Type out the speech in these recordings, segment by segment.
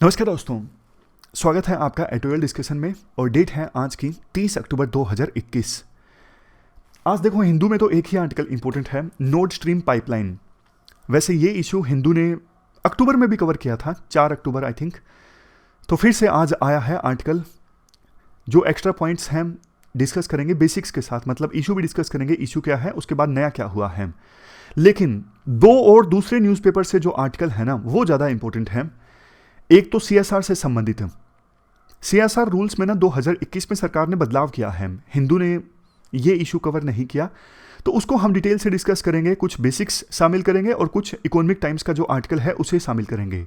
नमस्कार दोस्तों, स्वागत है आपका एटोरियल डिस्कशन में। और डेट है आज की 30 अक्टूबर 2021। आज देखो, हिंदू में तो एक ही आर्टिकल इंपॉर्टेंट है, नॉर्ड स्ट्रीम पाइपलाइन। वैसे ये इशू हिंदू ने अक्टूबर में भी कवर किया था, 4 अक्टूबर आई थिंक। तो फिर से आज आया है आर्टिकल। जो एक्स्ट्रा पॉइंट्स हैं डिस्कस करेंगे बेसिक्स के साथ, मतलब इशू भी डिस्कस करेंगे, इशू क्या है, उसके बाद नया क्या हुआ है। लेकिन दो और दूसरे न्यूज़पेपर से जो आर्टिकल है ना, वो ज़्यादा इंपॉर्टेंट है। एक तो सीएसआर से संबंधित है। सीएसआर रूल्स में ना 2021 में सरकार ने बदलाव किया है, हिंदू ने ये इशू कवर नहीं किया, तो उसको हम डिटेल से डिस्कस करेंगे। कुछ बेसिक्स शामिल करेंगे और कुछ इकोनॉमिक टाइम्स का जो आर्टिकल है उसे शामिल करेंगे।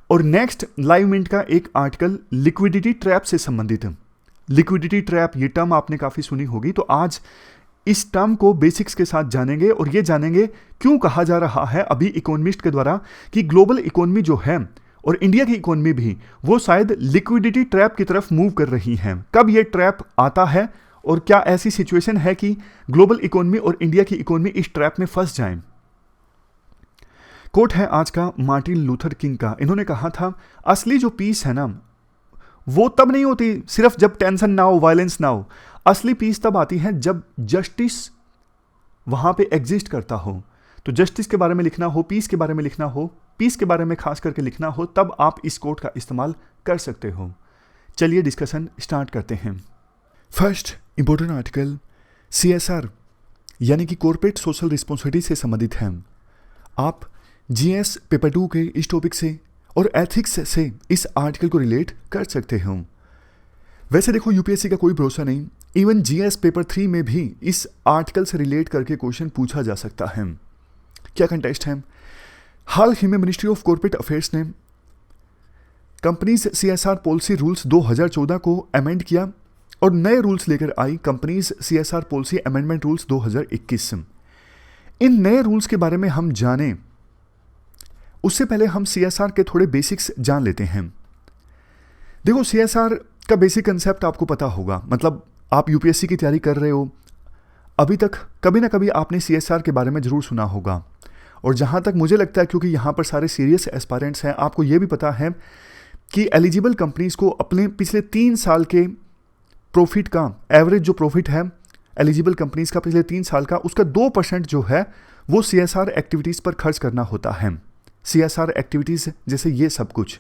और नेक्स्ट लाइव मिनट का एक आर्टिकल लिक्विडिटी ट्रैप से संबंधित है। लिक्विडिटी ट्रैप, ये टर्म आपने काफ़ी सुनी होगी, तो आज इस टर्म को बेसिक्स के साथ जानेंगे और ये जानेंगे क्यों कहा जा रहा है अभी इकोनॉमिस्ट के द्वारा कि ग्लोबल इकोनॉमी जो है और इंडिया की इकोनॉमी भी, वो शायद लिक्विडिटी ट्रैप की तरफ मूव कर रही है। कब ये ट्रैप आता है और क्या ऐसी सिचुएशन है कि ग्लोबल इकोनॉमी और इंडिया की इकोनॉमी इस ट्रैप में फंस जाए। कोट है आज का मार्टिन लूथर किंग का। इन्होंने कहा था, असली जो पीस है ना, वो तब नहीं होती सिर्फ जब टेंशन ना हो, वायलेंस ना हो। असली पीस तब आती है जब जस्टिस वहां पे एग्जिस्ट करता हो। तो जस्टिस के बारे में लिखना हो, पीस के बारे में लिखना हो, पीस के बारे में खास करके लिखना हो, तब आप इस कोट का इस्तेमाल कर सकते हो। चलिए डिस्कशन स्टार्ट करते हैं। फर्स्ट इंपॉर्टेंट आर्टिकल सीएसआर यानी कि कॉर्पोरेट सोशल रिस्पॉन्सिबिलिटी से संबंधित है। आप जीएस पेपर 2 के इस टॉपिक से और एथिक्स से इस आर्टिकल को रिलेट कर सकते हो। वैसे देखो, यूपीएससी का कोई भरोसा नहीं, इवन जीएस पेपर 3 में भी इस आर्टिकल से रिलेट करके क्वेश्चन पूछा जा सकता है। क्या कंटेक्स्ट है? हाल ही में मिनिस्ट्री ऑफ कॉर्पोरेट अफेयर्स ने कंपनीज सीएसआर पॉलिसी रूल्स 2014 को अमेंड किया और नए रूल्स लेकर आई, companies CSR policy amendment rules 2021। इन नए रूल्स के बारे में हम जाने उससे पहले हम सीएसआर के थोड़े बेसिक्स जान लेते हैं। देखो, सीएसआर का बेसिक कंसेप्ट आपको पता होगा, मतलब आप यूपीएससी की तैयारी कर रहे हो, अभी तक कभी ना कभी आपने सीएसआर के बारे में जरूर सुना होगा। और जहाँ तक मुझे लगता है, क्योंकि यहाँ पर सारे सीरियस एस्पायरेंट्स हैं, आपको ये भी पता है कि एलिजिबल कंपनीज को अपने पिछले 3 साल के प्रॉफिट का एवरेज जो प्रॉफिट है एलिजिबल कंपनीज का पिछले 3 साल का, उसका 2% जो है वो सीएसआर एक्टिविटीज़ पर खर्च करना होता है। सीएसआर एक्टिविटीज़ जैसे ये सब कुछ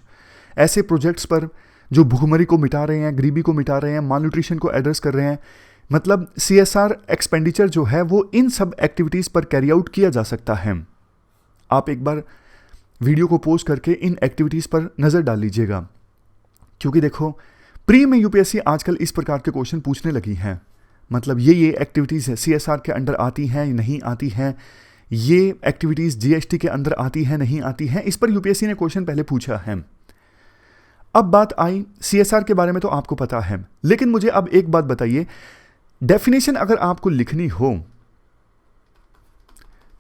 ऐसे प्रोजेक्ट्स पर जो भूखमरी को मिटा रहे हैं, गरीबी को मिटा रहे हैं, माल न्यूट्रिशन को एड्रेस कर रहे हैं, मतलब सीएसआर एक्सपेंडिचर जो है वो इन सब एक्टिविटीज़ पर कैरी आउट किया जा सकता है। आप एक बार वीडियो को पॉज करके इन एक्टिविटीज़ पर नज़र डाल लीजिएगा, क्योंकि देखो, प्री में यूपीएससी आजकल इस प्रकार के क्वेश्चन पूछने लगी हैं। मतलब ये एक्टिविटीज़ है सीएसआर के अंडर आती हैं नहीं आती हैं, ये एक्टिविटीज़ जीएसटी के अंदर आती हैं नहीं आती हैं, इस पर यूपीएससी ने क्वेश्चन पहले पूछा है। अब बात आई सीएसआर के बारे में, तो आपको पता है, लेकिन मुझे अब एक बात बताइए, डेफिनेशन अगर आपको लिखनी हो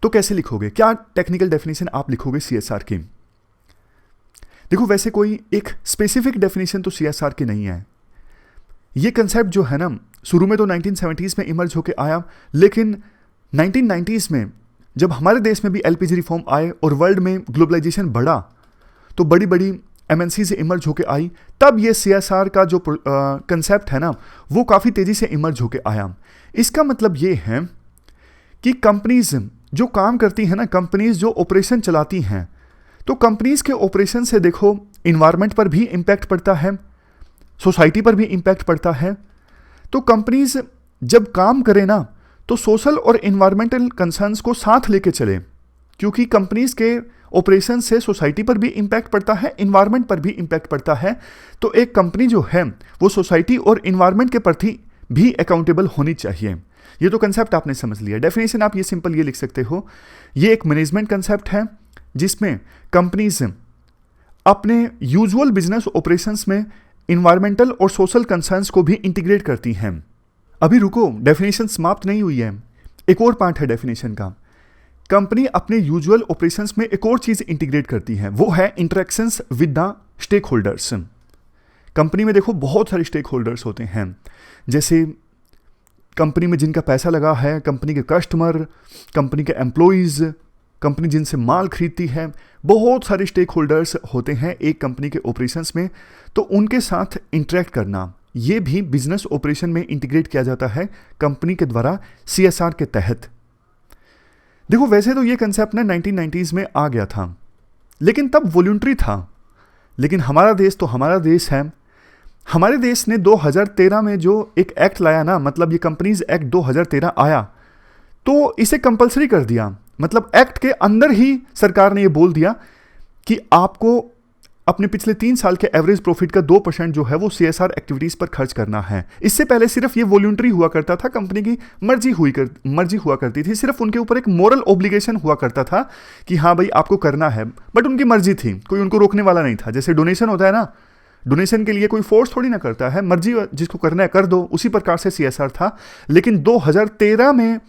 तो कैसे लिखोगे? क्या टेक्निकल डेफिनेशन आप लिखोगे सीएसआर की? देखो, वैसे कोई एक स्पेसिफिक डेफिनेशन तो सीएसआर की नहीं है। ये कंसेप्ट जो है ना, शुरू में तो 1970s में इमर्ज होके आया, लेकिन 1990s में जब हमारे देश में भी एलपीजी रिफॉर्म आए और वर्ल्ड में ग्लोबलाइजेशन बढ़ा, तो बड़ी बड़ी एमएनसी से इमर्ज होके आई, तब ये सीएसआर का जो कंसेप्ट है ना, वो काफ़ी तेज़ी से इमर्ज होके आया। इसका मतलब ये है कि कंपनीज जो काम करती हैं ना, कंपनीज जो ऑपरेशन चलाती हैं, तो कंपनीज के ऑपरेशन से देखो इन्वायरमेंट पर भी इम्पैक्ट पड़ता है, सोसाइटी पर भी इम्पैक्ट पड़ता है। तो कंपनीज जब काम करें ना, तो सोशल और इन्वायरमेंटल कंसर्न्स को साथ लेके चले, क्योंकि कंपनीज के ऑपरेशन से सोसाइटी पर भी इम्पैक्ट पड़ता है, इन्वायरमेंट पर भी इम्पैक्ट पड़ता है। तो एक कंपनी जो है वो सोसाइटी और इन्वायरमेंट के प्रति भी अकाउंटेबल होनी चाहिए। ये तो कंसेप्ट आपने समझ लिया। डेफिनेशन आप ये सिंपल ये लिख सकते हो, ये एक मैनेजमेंट कंसेप्ट है जिसमें कंपनीज अपने यूजुअल बिजनेस ऑपरेशंस में इन्वायरमेंटल और सोशल कंसर्न्स को भी इंटीग्रेट करती हैं। अभी रुको, डेफिनेशन समाप्त नहीं हुई है, एक और पार्ट है डेफिनेशन का। कंपनी अपने यूजुअल ऑपरेशंस में एक और चीज़ इंटीग्रेट करती है, वो है interactions with the stakeholders. Company में देखो बहुत सारे स्टेक होल्डर्स होते हैं, जैसे कंपनी में जिनका पैसा लगा है, कंपनी के कस्टमर, कंपनी के एम्प्लॉइज़, कंपनी जिनसे माल खरीदती है, बहुत सारे स्टेक होल्डर्स होते हैं एक कंपनी के ऑपरेशंस में, तो उनके साथ इंटरेक्ट करना, ये भी बिजनेस ऑपरेशन में इंटीग्रेट किया जाता है कंपनी के द्वारा CSR के तहत। देखो वैसे तो ये कंसेप्ट ना 1990s में आ गया था, लेकिन तब वॉलंटरी था। लेकिन हमारा देश तो हमारा देश है, हमारे देश ने 2013 में जो एक एक्ट लाया ना, मतलब ये कंपनीज एक्ट 2013 आया, तो इसे कंपलसरी कर दिया। मतलब एक्ट के अंदर ही सरकार ने ये बोल दिया कि आपको अपने पिछले 3 साल के एवरेज प्रॉफिट का 2% जो है वो CSR एक्टिविटीज पर खर्च करना है। इससे पहले सिर्फ ये वॉलंटरी हुआ करता था, कंपनी की मर्जी हुआ करती थी, सिर्फ उनके ऊपर एक मोरल ऑब्लिगेशन हुआ करता था कि हाँ भाई आपको करना है, बट उनकी मर्जी थी, कोई उनको रोकने वाला नहीं था। जैसे डोनेशन होता है ना, डोनेशन के लिए कोई फोर्स थोड़ी ना करता है, मर्जी जिसको करना है कर दो, उसी प्रकार से CSR था। लेकिन 2013 में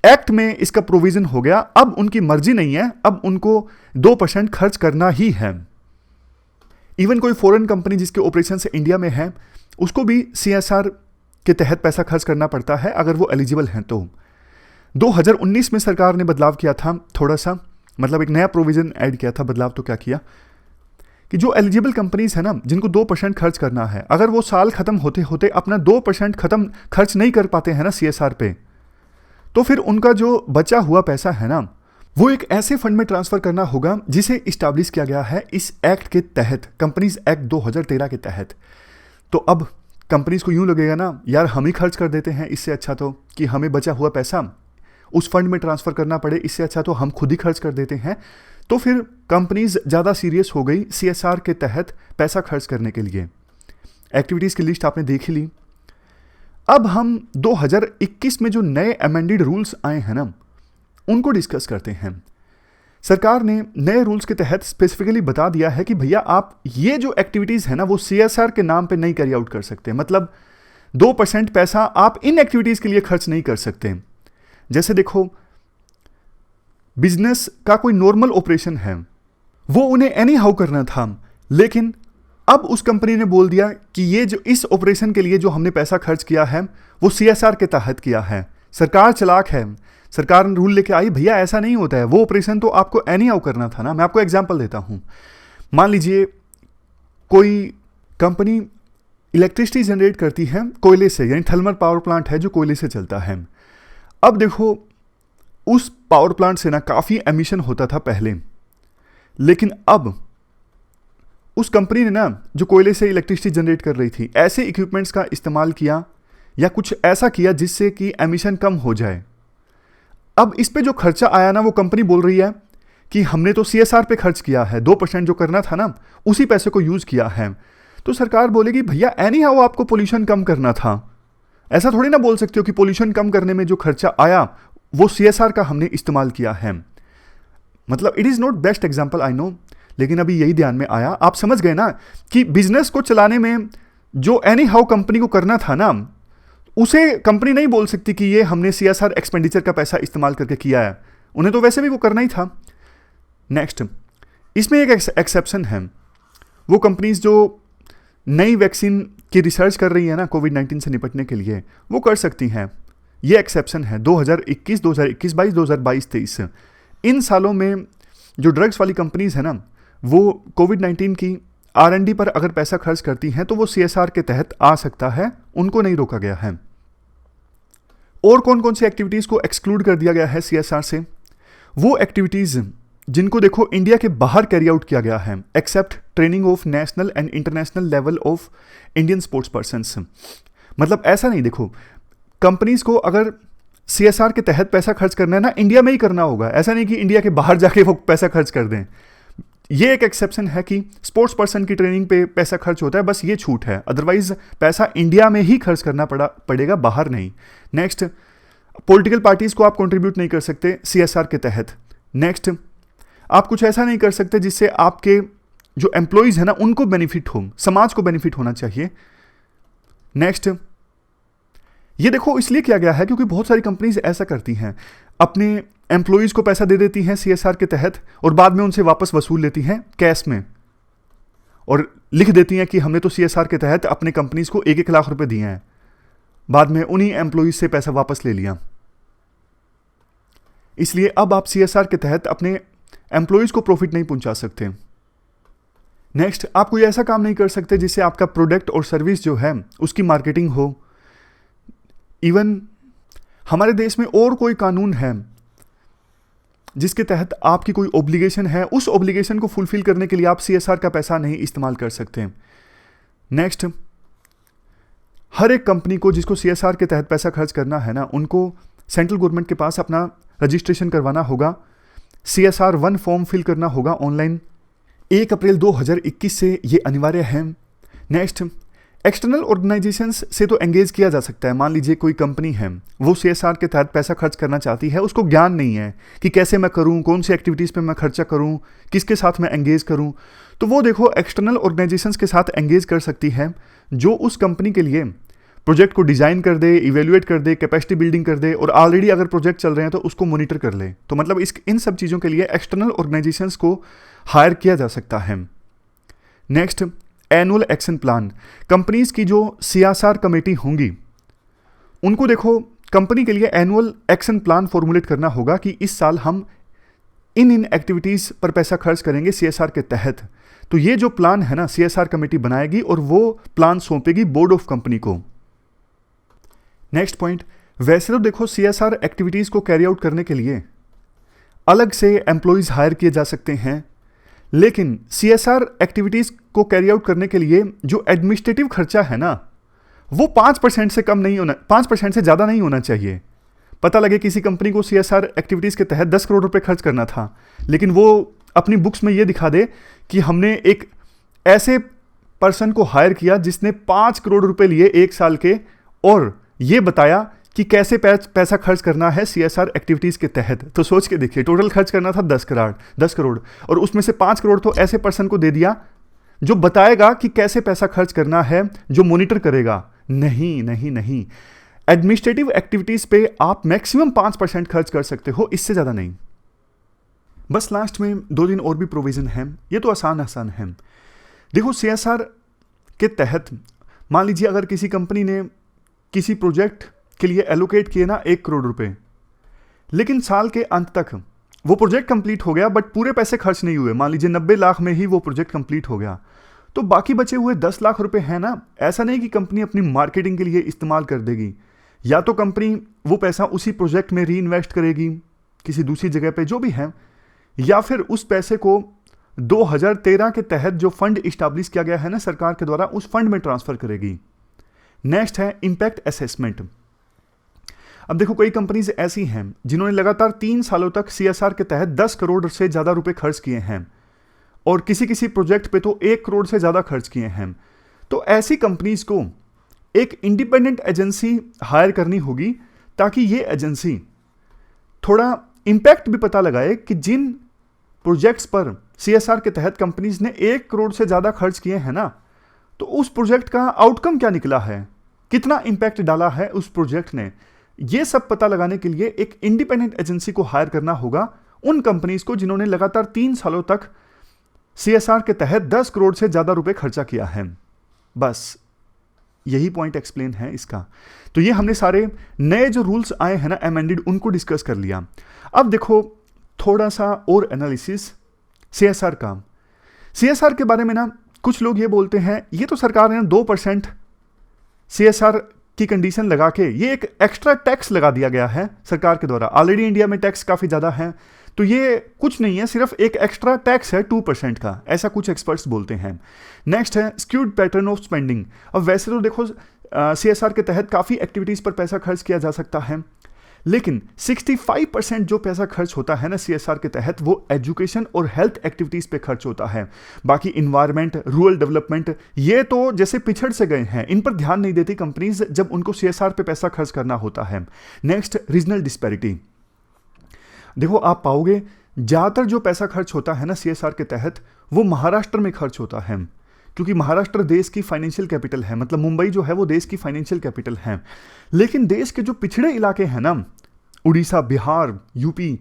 एक्ट में इसका प्रोविजन हो गया, अब उनकी मर्जी नहीं है, अब उनको 2% खर्च करना ही है। इवन कोई फॉरेन कंपनी जिसके ऑपरेशन से इंडिया में है, उसको भी CSR के तहत पैसा खर्च करना पड़ता है अगर वो एलिजिबल हैं तो। 2019 में सरकार ने बदलाव किया था थोड़ा सा, मतलब एक नया प्रोविजन ऐड किया था। बदलाव तो क्या किया कि जो एलिजिबल कंपनीज है ना, जिनको 2% खर्च करना है, अगर वो साल खत्म होते होते अपना 2% खर्च नहीं कर पाते हैं ना CSR पे, तो फिर उनका जो बचा हुआ पैसा है ना, वो एक ऐसे फंड में ट्रांसफर करना होगा जिसे इस्टेब्लिश किया गया है इस एक्ट के तहत, कंपनीज एक्ट 2013 के तहत। तो अब कंपनीज को यूं लगेगा ना, यार हम ही खर्च कर देते हैं, इससे अच्छा तो कि हमें बचा हुआ पैसा उस फंड में ट्रांसफर करना पड़े, इससे अच्छा तो हम खुद ही खर्च कर देते हैं। तो फिर कंपनीज ज़्यादा सीरियस हो गई CSR के तहत पैसा खर्च करने के लिए। एक्टिविटीज़ की लिस्ट आपने देख ही ली। अब हम 2021 में जो नए अमेंडेड रूल्स आए हैं ना, उनको डिस्कस करते हैं। सरकार ने नए रूल्स के तहत स्पेसिफिकली बता दिया है कि भैया आप ये जो एक्टिविटीज़ है ना, वो CSR के नाम पे नहीं कैरी आउट कर सकते। मतलब 2% पैसा आप इन एक्टिविटीज़ के लिए खर्च नहीं कर सकते। जैसे देखो, बिजनेस का कोई नॉर्मल ऑपरेशन है, वो उन्हें एनी हाउ करना था, लेकिन अब उस कंपनी ने बोल दिया कि ये जो इस ऑपरेशन के लिए जो हमने पैसा खर्च किया है वो CSR के तहत किया है। सरकार चालाक है, सरकार ने रूल लेके आई, भैया ऐसा नहीं होता है, वो ऑपरेशन तो आपको एनी हाउ करना था ना। मैं आपको एग्जांपल देता हूं। मान लीजिए कोई कंपनी इलेक्ट्रिसिटी जनरेट करती है कोयले से, यानी थर्मल पावर प्लांट है जो कोयले से चलता है। अब देखो, उस पावर प्लांट से ना काफ़ी एमिशन होता था पहले, लेकिन अब उस कंपनी ने ना, जो कोयले से इलेक्ट्रिसिटी जनरेट कर रही थी, ऐसे इक्विपमेंट्स का इस्तेमाल किया या कुछ ऐसा किया जिससे कि एमिशन कम हो जाए। अब इस पे जो खर्चा आया ना, वो कंपनी बोल रही है कि हमने तो CSR पे खर्च किया है, 2% जो करना था ना, उसी पैसे को यूज़ किया है। तो सरकार बोलेगी भैया एनी हाउ आपको पोल्यूशन कम करना था। ऐसा थोड़ी ना बोल सकते हो कि पोल्यूशन कम करने में जो खर्चा आया वो CSR का हमने इस्तेमाल किया है। मतलब it is not best example, I know, लेकिन अभी यही ध्यान में आया। आप समझ गए ना कि बिजनेस को चलाने में जो एनी हाउ कंपनी को करना था ना, उसे कंपनी नहीं बोल सकती कि ये हमने CSR एक्सपेंडिचर का पैसा इस्तेमाल करके किया है, उन्हें तो वैसे भी वो करना ही था। नेक्स्ट, इसमें एक एक्सेप्शन है। वो कंपनीज जो नई वैक्सीन की रिसर्च कर रही है ना कोविड-19 से निपटने के लिए, वो कर सकती हैं। ये एक्सेप्शन है 2021, 2021, 22, 2022, 23। इन सालों में जो ड्रग्स वाली कंपनीज है ना, वो कोविड-19 की R&D पर अगर पैसा खर्च करती हैं तो वो CSR के तहत आ सकता है, उनको नहीं रोका गया है। और कौन कौन सी एक्टिविटीज़ को एक्सक्लूड कर दिया गया है CSR से? वो एक्टिविटीज़ जिनको देखो इंडिया के बाहर कैरी आउट किया गया है, except training of national and international level of Indian sports persons. मतलब ऐसा नहीं, देखो कंपनीज को अगर CSR के तहत पैसा खर्च करना है ना, इंडिया में ही करना होगा। ऐसा नहीं कि इंडिया के बाहर जाके वो पैसा खर्च कर दें। ये एक एक्सेप्शन है कि स्पोर्ट्स पर्सन की ट्रेनिंग पे पैसा खर्च होता है, बस ये छूट है। अदरवाइज पैसा इंडिया में ही खर्च करना पड़ेगा, बाहर नहीं। नेक्स्ट, पॉलिटिकल पार्टीज को आप कंट्रीब्यूट नहीं कर सकते CSR के तहत। नेक्स्ट, आप कुछ ऐसा नहीं कर सकते जिससे आपके जो एम्प्लॉयज है ना उनको बेनिफिट हो, समाज को बेनिफिट होना चाहिए। नेक्स्ट, ये देखो इसलिए किया गया है क्योंकि बहुत सारी कंपनीज ऐसा करती हैं, अपने एम्प्लॉयज को पैसा दे देती हैं CSR के तहत और बाद में उनसे वापस वसूल लेती हैं कैश में, और लिख देती हैं कि हमने तो CSR के तहत अपने कंपनीज को 1-1 लाख रुपए दिए हैं, बाद में उन्हीं एम्प्लॉयज से पैसा वापस ले लिया। इसलिए अब आप सीएसआर के तहत अपने एम्प्लॉयज को प्रॉफिट नहीं पहुंचा सकते। नेक्स्ट, आप कोई ऐसा काम नहीं कर सकते जिससे आपका प्रोडक्ट और सर्विस जो है उसकी मार्केटिंग हो। इवन हमारे देश में और कोई कानून है जिसके तहत आपकी कोई ऑब्लिगेशन है, उस ऑब्लिगेशन को फुलफिल करने के लिए आप सीएसआर का पैसा नहीं इस्तेमाल कर सकते। नेक्स्ट, हर एक कंपनी को जिसको सीएसआर के तहत पैसा खर्च करना है ना, उनको सेंट्रल गवर्नमेंट के पास अपना रजिस्ट्रेशन करवाना होगा, सीएसआर 1 फॉर्म फिल करना होगा ऑनलाइन। 1 अप्रैल 2021 से ये अनिवार्य है। नेक्स्ट, एक्सटर्नल ऑर्गेनाइजेशंस से तो एंगेज किया जा सकता है। मान लीजिए कोई कंपनी है, वो सीएसआर के तहत पैसा खर्च करना चाहती है, उसको ज्ञान नहीं है कि कैसे मैं करूं, कौन सी एक्टिविटीज़ पे मैं खर्चा करूं, किसके साथ मैं एंगेज करूं, तो वो देखो एक्सटर्नल ऑर्गेनाइजेशंस के साथ एंगेज कर सकती है, जो उस कंपनी के लिए प्रोजेक्ट को डिज़ाइन कर दे, इवेल्युएट कर दे, कैपेसिटी बिल्डिंग कर दे, और ऑलरेडी अगर प्रोजेक्ट चल रहे हैं तो उसको मॉनिटर कर ले। तो मतलब इन सब चीज़ों के लिए एक्सटर्नल ऑर्गेनाइजेशंस को हायर किया जा सकता है। Next, annual action plan. Companies की जो सीएसआर कमेटी होंगी, उनको देखो कंपनी के लिए एनुअल एक्शन प्लान फॉर्मुलेट करना होगा कि इस साल हम इन एक्टिविटीज़ पर पैसा खर्च करेंगे सीएसआर के तहत। तो ये जो प्लान है ना, सीएसआर कमेटी बनाएगी और वो प्लान सौंपेगी बोर्ड ऑफ कंपनी को। नेक्स्ट पॉइंट, वैसे तो देखो सीएसआर एक्टिविटीज़ को कैरी आउट करने के लिए अलग से एम्प्लॉयज़ हायर किए जा सकते हैं, लेकिन सीएसआर एक्टिविटीज़ को कैरी आउट करने के लिए जो एडमिनिस्ट्रेटिव खर्चा है ना, वो 5% से कम नहीं होना, 5% से ज़्यादा नहीं होना चाहिए। पता लगे किसी कंपनी को सीएसआर एक्टिविटीज़ के तहत 10 करोड़ रुपए खर्च करना था, लेकिन वो अपनी बुक्स में ये दिखा दे कि हमने एक ऐसे पर्सन को हायर किया जिसने 5 करोड़ रुपए लिए 1 साल के, और ये बताया कि कैसे पैसा खर्च करना है सीएसआर एक्टिविटीज़ के तहत। तो सोच के देखिए, टोटल खर्च करना था 10 करोड़, और उसमें से 5 करोड़ तो ऐसे पर्सन को दे दिया जो बताएगा कि कैसे पैसा खर्च करना है, जो मॉनिटर करेगा। नहीं नहीं नहीं, एडमिनिस्ट्रेटिव एक्टिविटीज़ पे आप मैक्सिमम 5% खर्च कर सकते हो, इससे ज़्यादा नहीं। बस लास्ट में 2 और भी प्रोविज़न है, ये तो आसान है। देखो सीएसआर के तहत मान लीजिए अगर किसी कंपनी ने किसी प्रोजेक्ट के लिए एलोकेट किए ना 1 करोड़ रुपए, लेकिन साल के अंत तक वो प्रोजेक्ट कंप्लीट हो गया, बट पूरे पैसे खर्च नहीं हुए, मान लीजिए 90 लाख में ही वो प्रोजेक्ट कंप्लीट हो गया, तो बाकी बचे हुए 10 लाख रुपए हैं ना, ऐसा नहीं कि कंपनी अपनी मार्केटिंग के लिए इस्तेमाल कर देगी, या तो कंपनी वो पैसा उसी प्रोजेक्ट में री इन्वेस्ट करेगी किसी दूसरी जगह पे जो भी है, या फिर उस पैसे को 2013 के तहत जो फंड इस्टेब्लिश किया गया है ना सरकार के द्वारा, उस फंड में ट्रांसफर करेगी। नेक्स्ट है इंपैक्ट असेसमेंट। अब देखो कई कंपनीज ऐसी हैं जिन्होंने लगातार 3 सालों तक सीएसआर के तहत 10 करोड़ से ज़्यादा रुपए खर्च किए हैं, और किसी प्रोजेक्ट पे तो 1 करोड़ से ज़्यादा खर्च किए हैं। तो ऐसी कंपनीज को एक इंडिपेंडेंट एजेंसी हायर करनी होगी, ताकि ये एजेंसी थोड़ा इम्पैक्ट भी पता लगाए कि जिन प्रोजेक्ट्स पर सीएसआर के तहत कंपनीज ने 1 करोड़ से ज़्यादा खर्च किए हैं ना, तो उस प्रोजेक्ट का आउटकम क्या निकला है, कितना इम्पैक्ट डाला है उस प्रोजेक्ट ने। ये सब पता लगाने के लिए एक इंडिपेंडेंट एजेंसी को हायर करना होगा उन कंपनीज को जिन्होंने लगातार 3 सालों तक सीएसआर के तहत 10 करोड़ से ज़्यादा रुपए खर्चा किया है। बस यही पॉइंट एक्सप्लेन है इसका। तो ये हमने सारे नए जो रूल्स आए हैं ना अमेंडेड, उनको डिस्कस कर लिया। अब देखो थोड़ा सा और एनालिसिस सीएसआर का। सीएसआर के बारे में ना कुछ लोग ये बोलते हैं ये तो सरकार ने 2% सीएसआर की कंडीशन लगा के ये एक एक्स्ट्रा टैक्स लगा दिया गया है सरकार के द्वारा। ऑलरेडी इंडिया में टैक्स काफ़ी ज़्यादा है, तो ये कुछ नहीं है, सिर्फ एक एक्स्ट्रा टैक्स है 2% का, ऐसा कुछ एक्सपर्ट्स बोलते हैं। नेक्स्ट है स्क्यूड पैटर्न ऑफ स्पेंडिंग। अब वैसे तो देखो सीएसआर के तहत काफ़ी एक्टिविटीज़ पर पैसा खर्च किया जा सकता है, लेकिन 65% जो पैसा खर्च होता है ना सीएसआर के तहत, वो एजुकेशन और हेल्थ एक्टिविटीज़ पे खर्च होता है। बाकी इन्वायरमेंट, रूरल डेवलपमेंट, ये तो जैसे पिछड़ से गए हैं, इन पर ध्यान नहीं देती कंपनीज जब उनको सीएसआर पे पैसा खर्च करना होता है। Next regional disparity. देखो आप पाओगे ज़्यादातर जो पैसा खर्च होता है ना सीएसआर के तहत, वो महाराष्ट्र में खर्च होता है, क्योंकि महाराष्ट्र देश की फाइनेंशियल कैपिटल है, मतलब मुंबई जो है वो देश की फाइनेंशियल कैपिटल है। लेकिन देश के जो पिछड़े इलाके हैं ना, Orissa, Bihar, UP,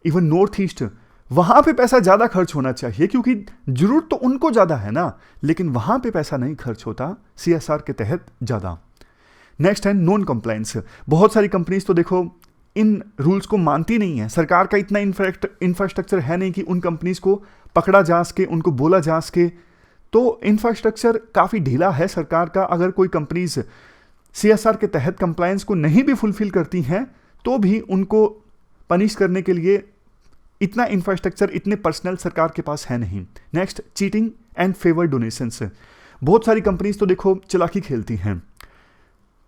even north east, वहाँ पे पैसा ज़्यादा खर्च होना चाहिए, क्योंकि जरूरत तो उनको ज़्यादा है ना, लेकिन वहाँ पे पैसा नहीं खर्च होता सीएसआर के तहत ज़्यादा। नेक्स्ट है नॉन कंप्लायंस। बहुत सारी कंपनीज तो देखो इन रूल्स को मानती नहीं है। सरकार का इतना इंफ्रास्ट्रक्चर है नहीं कि उन कंपनीज को पकड़ा जा सके, उनको बोला जा सके। तो इंफ्रास्ट्रक्चर काफ़ी ढीला है सरकार का। अगर कोई कंपनीज CSR के तहत कंप्लायंस को नहीं भी फुलफिल करती हैं तो भी उनको पनिश करने के लिए इतना इंफ्रास्ट्रक्चर, इतने पर्सनल सरकार के पास है नहीं। Next, cheating and favour donations. बहुत सारी कंपनीज तो देखो चालाकी खेलती हैं,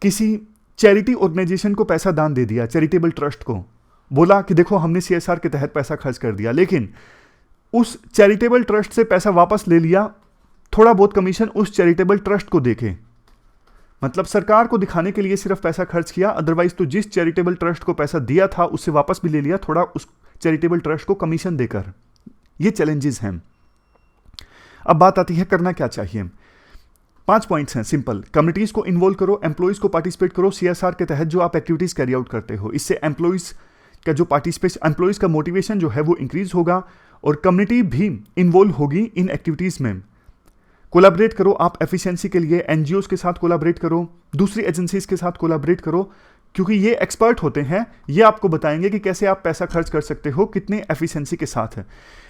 किसी चैरिटी ऑर्गेनाइजेशन को पैसा दान दे दिया, चैरिटेबल ट्रस्ट को, बोला कि देखो हमने CSR के तहत पैसा खर्च कर दिया, लेकिन उस चैरिटेबल ट्रस्ट से पैसा वापस ले लिया, थोड़ा बहुत कमीशन उस चैरिटेबल ट्रस्ट को देके, मतलब सरकार को दिखाने के लिए सिर्फ पैसा खर्च किया, अदरवाइज तो जिस चैरिटेबल ट्रस्ट को पैसा दिया था उससे वापस भी ले लिया, थोड़ा उस चैरिटेबल ट्रस्ट को कमीशन देकर। ये चैलेंजेस हैं। अब बात आती है करना क्या चाहिए। 5 पॉइंट्स हैं सिंपल। कम्युनिटीज को इन्वॉल्व करो, एम्प्लॉइज को पार्टिसिपेट करो CSR के तहत जो आप एक्टिविटीज कैरी आउट करते हो। इससे एम्प्लॉइज का जो पार्टिसिपेशन, एम्प्लॉइज का मोटिवेशन जो है वो इंक्रीज होगा और कम्युनिटी भी इन्वॉल्व होगी इन एक्टिविटीज में। कोलैबोरेट करो आप एफिशिएंसी के लिए, NGOs के साथ कोलैबोरेट करो, दूसरी एजेंसीज के साथ कोलैबोरेट करो, क्योंकि ये एक्सपर्ट होते हैं, ये आपको बताएंगे कि कैसे आप पैसा खर्च कर सकते हो, कितने एफिशिएंसी के साथ है।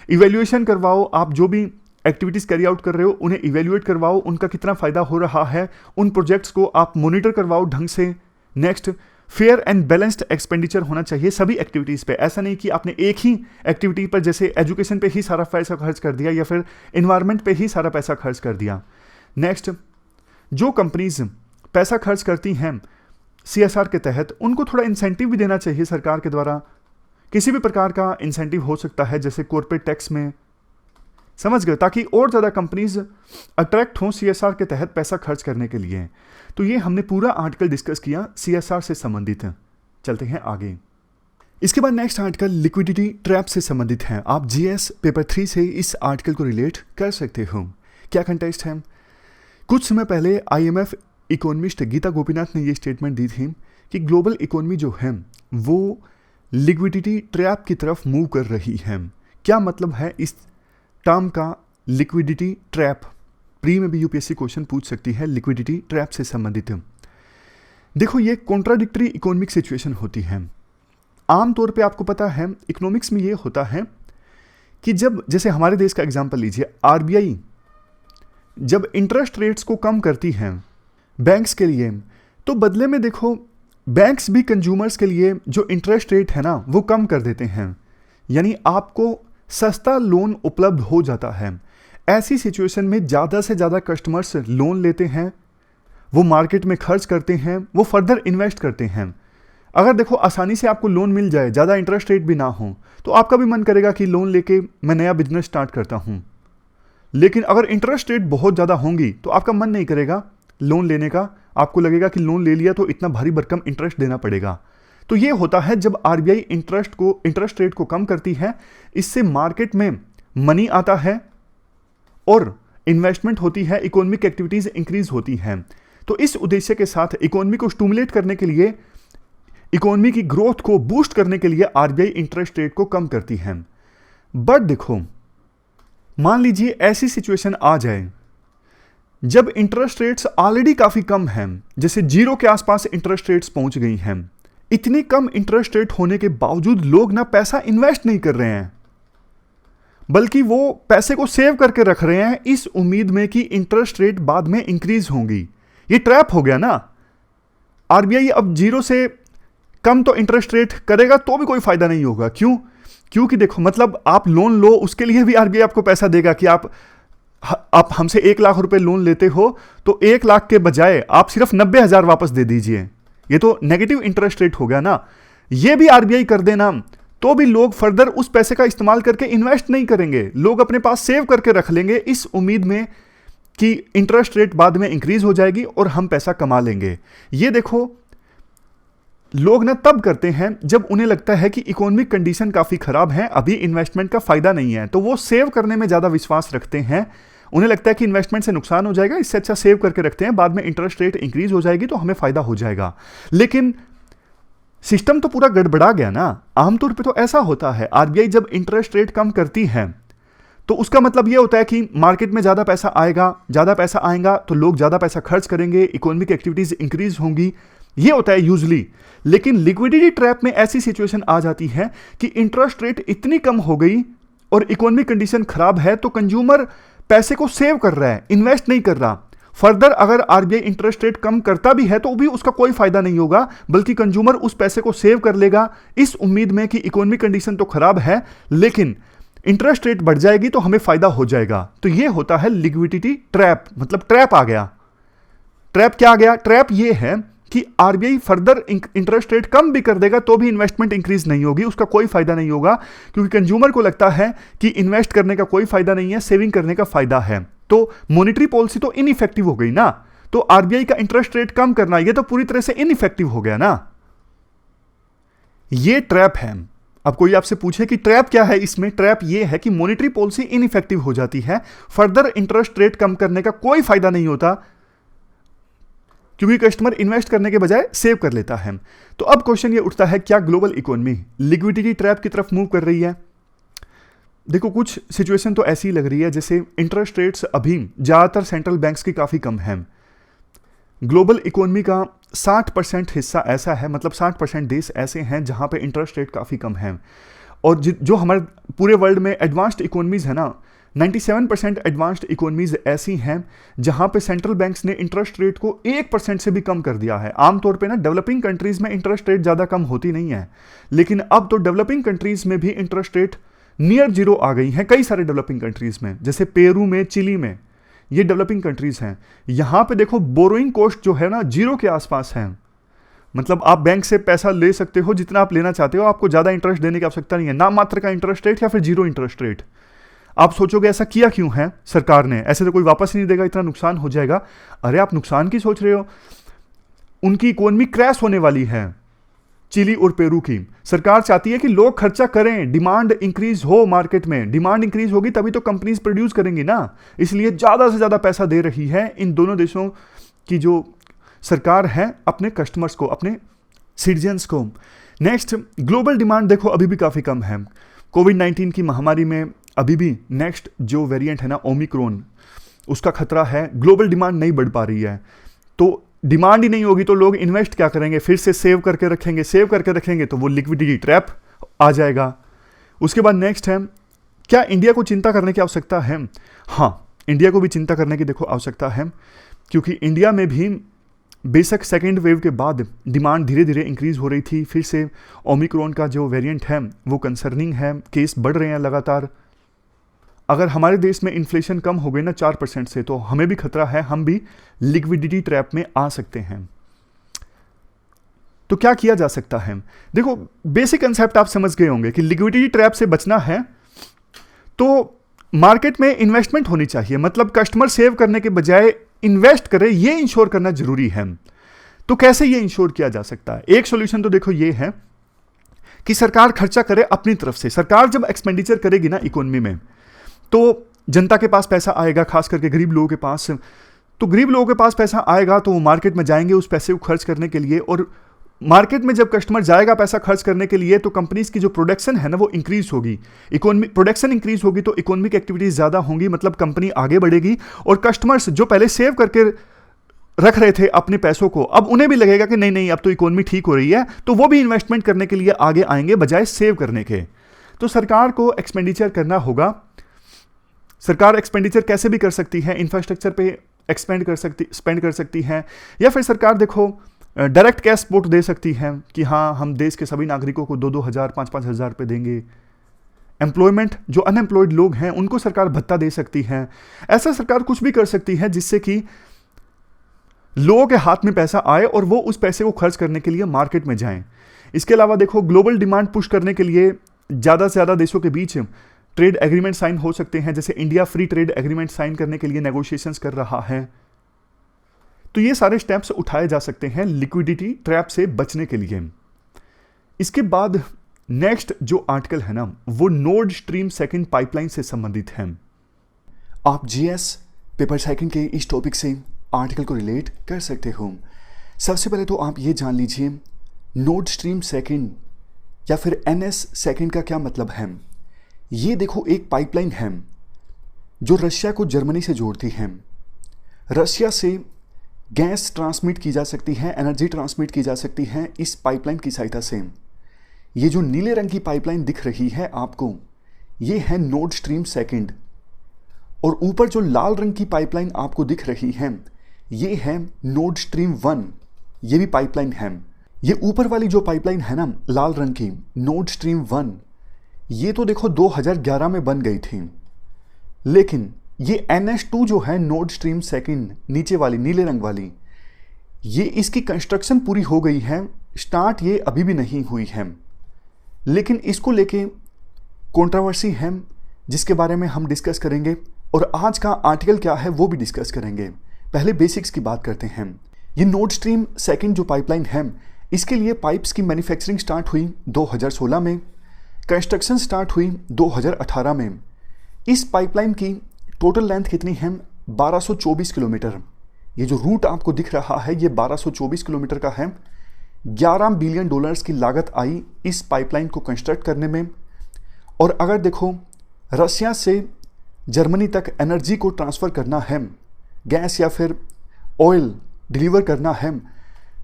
इवेल्युएशन करवाओ, आप जो भी एक्टिविटीज कैरी आउट कर रहे हो उन्हें इवेल्युएट करवाओ, उनका कितना फायदा हो रहा है, उन प्रोजेक्ट्स को आप मॉनिटर करवाओ ढंग से। Next, fair and balanced expenditure होना चाहिए सभी एक्टिविटीज पे। ऐसा नहीं कि आपने एक ही एक्टिविटी पर, जैसे एजुकेशन पे ही सारा पैसा खर्च कर दिया या फिर एनवायरनमेंट पे ही सारा पैसा खर्च कर दिया। नेक्स्ट, जो कंपनीज पैसा खर्च करती हैं CSR के तहत उनको थोड़ा इंसेंटिव भी देना चाहिए सरकार के द्वारा। किसी भी प्रकार का इंसेंटिव हो सकता है, जैसे कॉर्पोरेट टैक्स में, समझ गए, ताकि और ज़्यादा कंपनीज अट्रैक्ट हों CSR के तहत पैसा खर्च करने के लिए। तो ये हमने पूरा आर्टिकल डिस्कस किया CSR से संबंधित है। चलते हैं आगे। इसके बाद नेक्स्ट आर्टिकल लिक्विडिटी ट्रैप से संबंधित है। आप GS पेपर 3 से इस आर्टिकल को रिलेट कर सकते हो। क्या कंटेक्स्ट है? कुछ समय पहले IMF इकोनॉमिस्ट गीता गोपीनाथ ने ये स्टेटमेंट दी थी कि ग्लोबल इकोनॉमी जो है वो लिक्विडिटी ट्रैप की तरफ मूव कर रही है। क्या मतलब है इस टर्म का लिक्विडिटी ट्रैप? प्री में भी UPSC क्वेश्चन पूछ सकती है लिक्विडिटी ट्रैप से संबंधित। देखो, ये कॉन्ट्राडिक्टरी इकोनॉमिक सिचुएशन होती है। आमतौर पे आपको पता है इकोनॉमिक्स में ये होता है कि जब, जैसे हमारे देश का एग्जांपल लीजिए, RBI जब इंटरेस्ट रेट्स को कम करती है बैंक्स के लिए, तो बदले में देखो बैंक्स भी कंज्यूमर्स के लिए जो इंटरेस्ट रेट है ना वो कम कर देते हैं, यानी आपको सस्ता लोन उपलब्ध हो जाता है। ऐसी सिचुएशन में ज़्यादा से ज़्यादा कस्टमर्स लोन लेते हैं, वो मार्केट में खर्च करते हैं, वो फर्दर इन्वेस्ट करते हैं। अगर देखो आसानी से आपको लोन मिल जाए, ज़्यादा इंटरेस्ट रेट भी ना हो, तो आपका भी मन करेगा कि लोन लेके मैं नया बिजनेस स्टार्ट करता हूँ। लेकिन अगर इंटरेस्ट रेट बहुत ज़्यादा होंगी तो आपका मन नहीं करेगा लोन लेने का, आपको लगेगा कि लोन ले लिया तो इतना भारी भरकम इंटरेस्ट देना पड़ेगा। तो ये होता है जब RBI इंटरेस्ट रेट को कम करती है, इससे मार्केट में मनी आता है और इन्वेस्टमेंट होती है, इकोनॉमिक एक्टिविटीज इंक्रीज होती हैं। तो इस उद्देश्य के साथ इकोनॉमी को स्टिमुलेट करने के लिए, इकोनॉमी की ग्रोथ को बूस्ट करने के लिए RBI इंटरेस्ट रेट को कम करती है। बट देखो, मान लीजिए ऐसी सिचुएशन आ जाए जब इंटरेस्ट रेट्स ऑलरेडी काफी कम हैं, जैसे 0 के आसपास इंटरेस्ट रेट्स पहुंच गई हैं। इतनी कम इंटरेस्ट रेट होने के बावजूद लोग ना पैसा इन्वेस्ट नहीं कर रहे हैं, बल्कि वो पैसे को सेव करके रख रहे हैं इस उम्मीद में कि इंटरेस्ट रेट बाद में इंक्रीज होंगी। ये ट्रैप हो गया ना। RBI अब 0 से कम तो इंटरेस्ट रेट करेगा तो भी कोई फायदा नहीं होगा। क्यों? क्योंकि देखो, मतलब आप लोन लो, उसके लिए भी RBI आपको पैसा देगा कि आप हमसे 1 लाख रुपए लोन लेते हो तो 1 लाख के बजाय आप सिर्फ 90,000 वापस दे दीजिए। ये तो नेगेटिव इंटरेस्ट रेट हो गया ना। ये भी RBI कर देना तो भी लोग फर्दर उस पैसे का इस्तेमाल करके इन्वेस्ट नहीं करेंगे, लोग अपने पास सेव करके रख लेंगे इस उम्मीद में कि इंटरेस्ट रेट बाद में इंक्रीज हो जाएगी और हम पैसा कमा लेंगे। ये देखो, लोग ना तब करते हैं जब उन्हें लगता है कि इकोनॉमिक कंडीशन काफी खराब है, अभी इन्वेस्टमेंट का फायदा नहीं है, तो वो सेव करने में ज्यादा विश्वास रखते हैं। उन्हें लगता है कि इन्वेस्टमेंट से नुकसान हो जाएगा, इससे अच्छा सेव करके रखते हैं, बाद में इंटरेस्ट रेट इंक्रीज हो जाएगी तो हमें फायदा हो जाएगा। लेकिन सिस्टम तो पूरा गड़बड़ा गया ना। आमतौर पे तो ऐसा होता है, RBI जब इंटरेस्ट रेट कम करती है तो उसका मतलब यह होता है कि मार्केट में ज्यादा पैसा आएगा, ज्यादा पैसा आएगा तो लोग ज्यादा पैसा खर्च करेंगे, इकोनॉमिक एक्टिविटीज इंक्रीज होंगी, ये होता है यूजली। लेकिन लिक्विडिटी ट्रैप में ऐसी सिचुएशन आ जाती है कि इंटरेस्ट रेट इतनी कम हो गई और इकोनॉमिक कंडीशन खराब है, तो कंज्यूमर पैसे को सेव कर रहा है, इन्वेस्ट नहीं कर रहा। फर्दर अगर आरबीआई इंटरेस्ट रेट कम करता भी है तो भी उसका कोई फायदा नहीं होगा, बल्कि कंज्यूमर उस पैसे को सेव कर लेगा इस उम्मीद में कि इकोनॉमिक कंडीशन तो खराब है लेकिन इंटरेस्ट रेट बढ़ जाएगी तो हमें फायदा हो जाएगा। तो ये होता है लिक्विडिटी ट्रैप। मतलब ट्रैप आ गया। ट्रैप क्या आ गया? ट्रैप ये है कि आरबीआई फर्दर इंटरेस्ट रेट कम भी कर देगा तो भी इन्वेस्टमेंट इंक्रीज नहीं होगी, उसका कोई फायदा नहीं होगा, क्योंकि कंज्यूमर को लगता है कि इन्वेस्ट करने का कोई फायदा नहीं है, सेविंग करने का फायदा है। तो मॉनेटरी पॉलिसी तो इनइफेक्टिव हो गई ना। तो आरबीआई का इंटरेस्ट रेट कम करना ये तो पूरी तरह से इनइफेक्टिव हो गया ना। ये ट्रैप है। अब कोई आपसे पूछे कि ट्रैप क्या है, इसमें ट्रैप ये है कि मॉनेटरी पॉलिसी इनइफेक्टिव हो जाती है, फर्दर इंटरेस्ट रेट कम करने का कोई फायदा नहीं होता, क्योंकि कस्टमर इन्वेस्ट करने के बजाय सेव कर लेता है। तो अब क्वेश्चन ये उठता है, क्या ग्लोबल इकोनॉमी लिक्विडिटी ट्रैप की तरफ मूव कर रही है? देखो कुछ सिचुएशन तो ऐसी लग रही है जैसे इंटरेस्ट रेट्स अभी ज्यादातर सेंट्रल बैंक्स की काफी कम है। ग्लोबल इकोनॉमी का 60% हिस्सा ऐसा है, मतलब 60% देश ऐसे हैं जहां पे इंटरेस्ट रेट काफी कम है। और जो हमारे पूरे वर्ल्ड में एडवांस्ड इकोनॉमीज है ना, 97% एडवांस्ड इकोनॉमीज ऐसी हैं जहां पे सेंट्रल बैंक्स ने इंटरेस्ट रेट को 1% से भी कम कर दिया है। आमतौर पे ना डेवलपिंग कंट्रीज में इंटरेस्ट रेट ज्यादा कम होती नहीं है, लेकिन अब तो डेवलपिंग कंट्रीज में भी इंटरेस्ट रेट नियर जीरो आ गई हैं। कई सारे डेवलपिंग कंट्रीज में, जैसे पेरू में, चिली में, ये डेवलपिंग कंट्रीज हैं। यहां पे देखो बोरोइंग कॉस्ट जो है ना जीरो के आसपास है। मतलब आप बैंक से पैसा ले सकते हो जितना आप लेना चाहते हो, आपको ज्यादा इंटरेस्ट देने की आवश्यकता नहीं है, नाम मात्र का इंटरेस्ट रेट या फिर जीरो इंटरेस्ट रेट। आप सोचोगे ऐसा किया क्यों है सरकार ने, ऐसे तो कोई वापस नहीं देगा, इतना नुकसान हो जाएगा। अरे आप नुकसान की सोच रहे हो, उनकी इकोनॉमी क्रैश होने वाली है, चिली और पेरू की। सरकार चाहती है कि लोग खर्चा करें, डिमांड इंक्रीज हो मार्केट में, डिमांड इंक्रीज होगी तभी तो कंपनीज प्रोड्यूस करेंगी ना, इसलिए ज्यादा से ज्यादा पैसा दे रही है इन दोनों देशों की जो सरकार है अपने कस्टमर्स को, अपने सिटीजन्स को। नेक्स्ट, ग्लोबल डिमांड देखो अभी भी काफी कम है। कोविड-19 की महामारी में अभी भी नेक्स्ट जो वेरिएंट है ना ओमिक्रॉन, उसका खतरा है, ग्लोबल डिमांड नहीं बढ़ पा रही है। तो डिमांड ही नहीं होगी तो लोग इन्वेस्ट क्या करेंगे, फिर से सेव करके रखेंगे, सेव करके रखेंगे तो वो लिक्विडिटी ट्रैप आ जाएगा। उसके बाद नेक्स्ट है, क्या इंडिया को चिंता करने की आवश्यकता है? हाँ, इंडिया को भी चिंता करने की देखो आवश्यकता है, क्योंकि इंडिया में भी बेशक सेकेंड वेव के बाद डिमांड धीरे धीरे इंक्रीज हो रही थी, फिर से ओमिक्रॉन का जो वेरिएंट है वो कंसर्निंग है, केस बढ़ रहे हैं लगातार। अगर हमारे देश में इन्फ्लेशन कम हो गई ना 4% से, तो हमें भी खतरा है, हम भी लिक्विडिटी ट्रैप में आ सकते हैं। तो क्या किया जा सकता है? देखो बेसिक कंसेप्ट आप समझ गए होंगे कि लिक्विडिटी ट्रैप से बचना है तो मार्केट में इन्वेस्टमेंट होनी चाहिए, मतलब कस्टमर सेव करने के बजाय इन्वेस्ट करे, ये इंश्योर करना जरूरी है। तो कैसे ये इंश्योर किया जा सकता है? एक सॉल्यूशन तो देखो ये है कि सरकार खर्चा करे अपनी तरफ से। सरकार जब एक्सपेंडिचर करेगी ना इकोनॉमी में, तो जनता के पास पैसा आएगा, खास करके गरीब लोगों के पास। तो गरीब लोगों के पास पैसा आएगा तो वो मार्केट में जाएंगे उस पैसे को खर्च करने के लिए, और मार्केट में जब कस्टमर जाएगा पैसा खर्च करने के लिए तो कंपनीज की जो प्रोडक्शन है ना वो इंक्रीज होगी। इकोनॉमी प्रोडक्शन इंक्रीज होगी तो इकोनॉमिक एक्टिविटीज ज्यादा होंगी, मतलब कंपनी आगे बढ़ेगी, और कस्टमर्स जो पहले सेव करके रख रहे थे अपने पैसों को, अब उन्हें भी लगेगा कि नहीं नहीं अब तो इकोनॉमी ठीक हो रही है, तो वो भी इन्वेस्टमेंट करने के लिए आगे आएंगे बजाय सेव करने के। तो सरकार को एक्सपेंडिचर करना होगा। सरकार एक्सपेंडिचर कैसे भी कर सकती है, इंफ्रास्ट्रक्चर पे स्पेंड कर सकती है, या फिर सरकार देखो डायरेक्ट कैश सपोर्ट दे सकती है कि हाँ हम देश के सभी नागरिकों को 2-2 हज़ार 5-5 हज़ार रुपये देंगे। एम्प्लॉयमेंट, जो अनएम्प्लॉयड लोग हैं उनको सरकार भत्ता दे सकती है। ऐसा सरकार कुछ भी कर सकती है जिससे कि लोगों के हाथ में पैसा आए और वो उस पैसे को खर्च करने के लिए मार्केट में जाएं। इसके अलावा देखो ग्लोबल डिमांड पुश करने के लिए ज़्यादा से ज़्यादा देशों के बीच ट्रेड एग्रीमेंट साइन हो सकते हैं, जैसे India free trade agreement sign करने के लिए नेगोशिएशंस कर रहा है। तो ये सारे स्टेप्स उठाए जा सकते हैं लिक्विडिटी ट्रैप से बचने के लिए। इसके बाद नेक्स्ट जो आर्टिकल है ना वो नॉर्ड स्ट्रीम सेकंड पाइपलाइन से संबंधित है। आप जीएस पेपर सेकंड के इस टॉपिक से आर्टिकल को रिलेट कर सकते हो। सबसे पहले तो आप ये जान लीजिए नॉर्ड स्ट्रीम सेकंड या फिर एनएस सेकंड का क्या मतलब है। ये देखो एक पाइपलाइन है जो रशिया को जर्मनी से जोड़ती है। रशिया से गैस ट्रांसमिट की जा सकती है, एनर्जी ट्रांसमिट की जा सकती है इस पाइपलाइन की सहायता से। ये जो नीले रंग की पाइपलाइन दिख रही है आपको, ये है नॉर्ड स्ट्रीम सेकंड, और ऊपर जो लाल रंग की पाइपलाइन आपको दिख रही है, ये है नॉर्ड स्ट्रीम 1। ये भी पाइपलाइन है। ये ऊपर वाली जो पाइपलाइन है ना लाल रंग की, नॉर्ड स्ट्रीम 1, ये तो देखो 2011 में बन गई थी, लेकिन ये NS2 जो है नॉर्ड स्ट्रीम सेकंड, नीचे वाली नीले रंग वाली, ये इसकी कंस्ट्रक्शन पूरी हो गई है, स्टार्ट ये अभी भी नहीं हुई है, लेकिन इसको लेके कंट्रोवर्सी है जिसके बारे में हम डिस्कस करेंगे, और आज का आर्टिकल क्या है वो भी डिस्कस करेंगे। पहले बेसिक्स की बात करते हैं। ये नॉर्ड स्ट्रीम सेकंड जो पाइपलाइन है, इसके लिए पाइप्स की मैन्युफैक्चरिंग स्टार्ट हुई 2016 में, कंस्ट्रक्शन स्टार्ट हुई 2018 में। इस पाइपलाइन की टोटल लेंथ कितनी है? 1224 किलोमीटर। ये जो रूट आपको दिख रहा है ये 1224 किलोमीटर का है। $11 बिलियन की लागत आई इस पाइपलाइन को कंस्ट्रक्ट करने में। और अगर देखो रशिया से जर्मनी तक एनर्जी को ट्रांसफ़र करना है, गैस या फिर ऑयल डिलीवर करना है,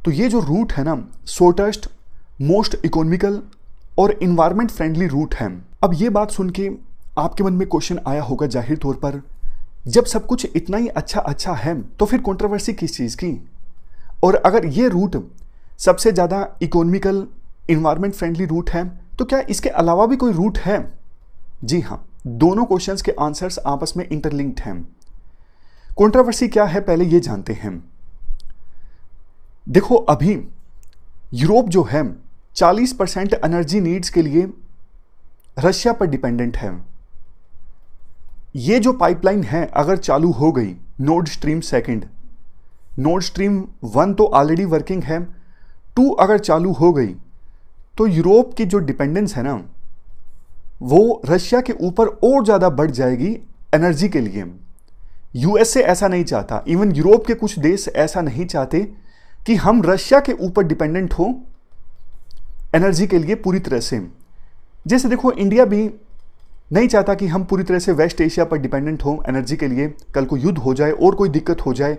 तो ये जो रूट है ना शॉर्टेस्ट, मोस्ट इकोनॉमिकल और इन्वायरमेंट फ्रेंडली रूट है। अब ये बात सुन के आपके मन में क्वेश्चन आया होगा जाहिर तौर पर, जब सब कुछ इतना ही अच्छा है तो फिर कंट्रोवर्सी किस चीज़ की? और अगर ये रूट सबसे ज़्यादा इकोनॉमिकल, इन्वायरमेंट फ्रेंडली रूट है, तो क्या इसके अलावा भी कोई रूट है? जी हाँ, दोनों क्वेश्चंस के आंसर्स आपस में इंटरलिंक्ड हैं। कंट्रोवर्सी क्या है पहले ये जानते हैं। देखो अभी यूरोप जो है 40% एनर्जी नीड्स के लिए रशिया पर डिपेंडेंट है। ये जो पाइपलाइन है अगर चालू हो गई, Nord stream second, Nord stream 1 तो ऑलरेडी वर्किंग है, 2 अगर चालू हो गई तो यूरोप की जो डिपेंडेंस है ना वो रशिया के ऊपर और ज़्यादा बढ़ जाएगी एनर्जी के लिए। यूएसए ऐसा नहीं चाहता, इवन यूरोप के कुछ देश ऐसा नहीं चाहते कि हम रशिया के ऊपर डिपेंडेंट हो एनर्जी के लिए पूरी तरह से। जैसे देखो इंडिया भी नहीं चाहता कि हम पूरी तरह से वेस्ट एशिया पर डिपेंडेंट हो एनर्जी के लिए, कल को युद्ध हो जाए और कोई दिक्कत हो जाए,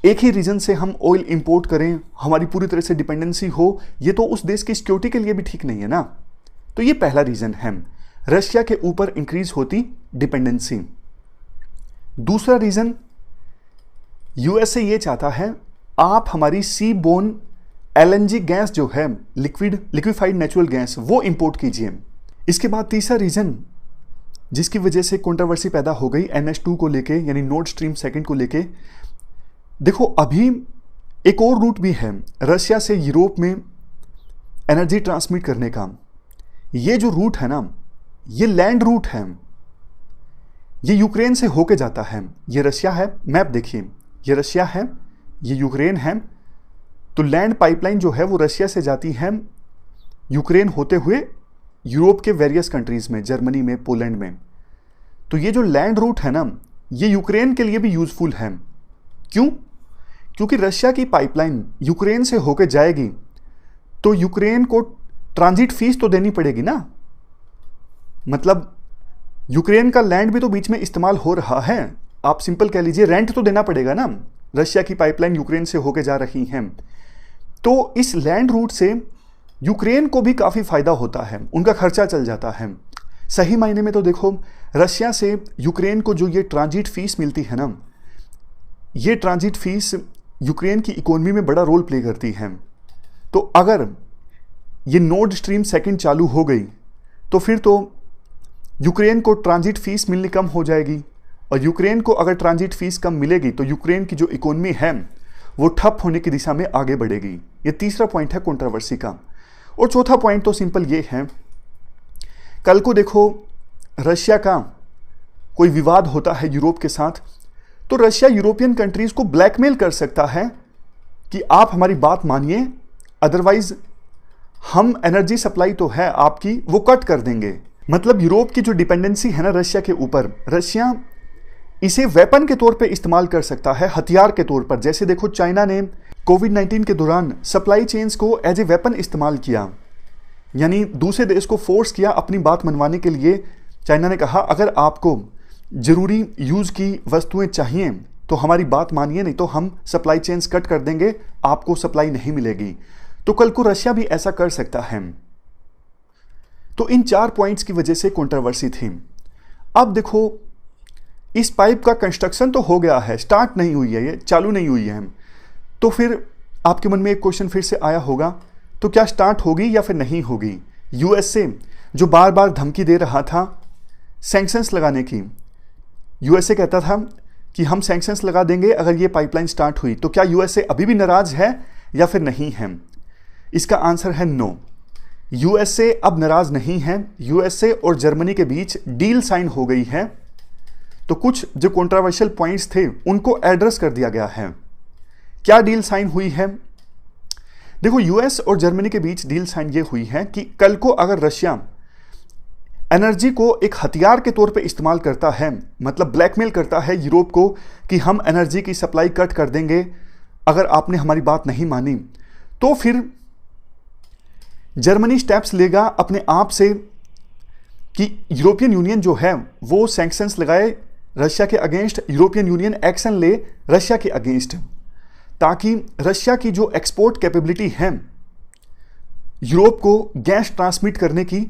एक ही रीजन से हम ऑयल इंपोर्ट करें, हमारी पूरी तरह से डिपेंडेंसी हो, ये तो उस देश की सिक्योरिटी के लिए भी ठीक नहीं है ना। तो ये पहला रीजन है, रशिया के ऊपर इंक्रीज होती डिपेंडेंसी। दूसरा रीजन, यूएसए ये चाहता है आप हमारी सी बोन LNG गैस जो है, लिक्विफाइड नेचुरल गैस, वो इंपोर्ट कीजिए। इसके बाद तीसरा रीजन जिसकी वजह से कंट्रोवर्सी पैदा हो गई NS2 को लेके, यानी नॉर्ड स्ट्रीम सेकंड को लेके, देखो अभी एक और रूट भी है रशिया से यूरोप में एनर्जी ट्रांसमिट करने का। ये जो रूट है ना ये लैंड रूट है, ये यूक्रेन से होके जाता है। ये रशिया है, मैप देखिए, ये रशिया है, ये यूक्रेन है, तो लैंड पाइपलाइन जो है वो रशिया से जाती है यूक्रेन होते हुए यूरोप के वेरियस कंट्रीज में, जर्मनी में, पोलैंड में। तो ये जो लैंड रूट है ना ये यूक्रेन के लिए भी यूजफुल है। क्यों? क्योंकि रशिया की पाइपलाइन यूक्रेन से होकर जाएगी तो यूक्रेन को ट्रांजिट फीस तो देनी पड़ेगी ना, मतलब यूक्रेन का लैंड भी तो बीच में इस्तेमाल हो रहा है, आप सिंपल कह लीजिए रेंट तो देना पड़ेगा ना। रशिया की पाइपलाइन यूक्रेन से होकर जा रही हैं, तो इस लैंड रूट से यूक्रेन को भी काफ़ी फायदा होता है, उनका खर्चा चल जाता है। सही मायने में तो देखो रशिया से यूक्रेन को जो ये ट्रांजिट फीस मिलती है ना, ये ट्रांजिट फीस यूक्रेन की इकोनॉमी में बड़ा रोल प्ले करती है। तो अगर ये नॉर्ड स्ट्रीम सेकंड चालू हो गई तो फिर तो यूक्रेन को ट्रांजिट फीस मिलनी कम हो जाएगी, और यूक्रेन को अगर ट्रांजिट फीस कम मिलेगी तो यूक्रेन की जो इकोनॉमी है वो ठप होने की दिशा में आगे बढ़ेगी। ये तीसरा पॉइंट है कंट्रोवर्सी का। और चौथा पॉइंट तो सिंपल ये है, कल को देखो रशिया का कोई विवाद होता है यूरोप के साथ, तो रशिया यूरोपियन कंट्रीज को ब्लैकमेल कर सकता है कि आप हमारी बात मानिए, अदरवाइज हम एनर्जी सप्लाई तो है आपकी वो कट कर देंगे। मतलब यूरोप की जो डिपेंडेंसी है ना रशिया के ऊपर, रशिया इसे वेपन के तौर पे इस्तेमाल कर सकता है, हथियार के तौर पर। जैसे देखो चाइना ने कोविड-19 के दौरान सप्लाई चेन्स को एज ए वेपन इस्तेमाल किया, यानी दूसरे देश को फोर्स किया अपनी बात मनवाने के लिए। चाइना ने कहा अगर आपको ज़रूरी यूज़ की वस्तुएं चाहिए तो हमारी बात मानिए, नहीं तो हम सप्लाई चेन्स कट कर देंगे, आपको सप्लाई नहीं मिलेगी। तो कल को रशिया भी ऐसा कर सकता है। तो इन 4 पॉइंट्स की वजह से कंट्रोवर्सी थी। अब देखो, इस पाइप का कंस्ट्रक्शन तो हो गया है, स्टार्ट नहीं हुई है, ये चालू नहीं हुई है। तो फिर आपके मन में एक क्वेश्चन फिर से आया होगा, तो क्या स्टार्ट होगी या फिर नहीं होगी? यूएसए जो बार बार धमकी दे रहा था सैंक्शंस लगाने की, यूएसए कहता था कि हम सैंक्शंस लगा देंगे अगर ये पाइपलाइन स्टार्ट हुई, तो क्या यूएसए अभी भी नाराज है या फिर नहीं है? इसका आंसर है नो। यूएसए अब नाराज नहीं है। यूएसए और जर्मनी के बीच डील साइन हो गई है। तो कुछ जो कंट्रोवर्शियल पॉइंट्स थे उनको एड्रेस कर दिया गया है। क्या डील साइन हुई है? देखो, यूएस और जर्मनी के बीच डील साइन ये हुई है कि कल को अगर रशिया एनर्जी को एक हथियार के तौर पे इस्तेमाल करता है, मतलब ब्लैकमेल करता है यूरोप को कि हम एनर्जी की सप्लाई कट कर देंगे अगर आपने हमारी बात नहीं मानी, तो फिर जर्मनी स्टेप्स लेगा अपने आप से कि यूरोपियन यूनियन जो है वो सैंक्शंस लगाए रशिया के अगेंस्ट, यूरोपियन यूनियन एक्शन ले रशिया के अगेंस्ट, ताकि रशिया की जो एक्सपोर्ट कैपेबिलिटी है यूरोप को गैस ट्रांसमिट करने की,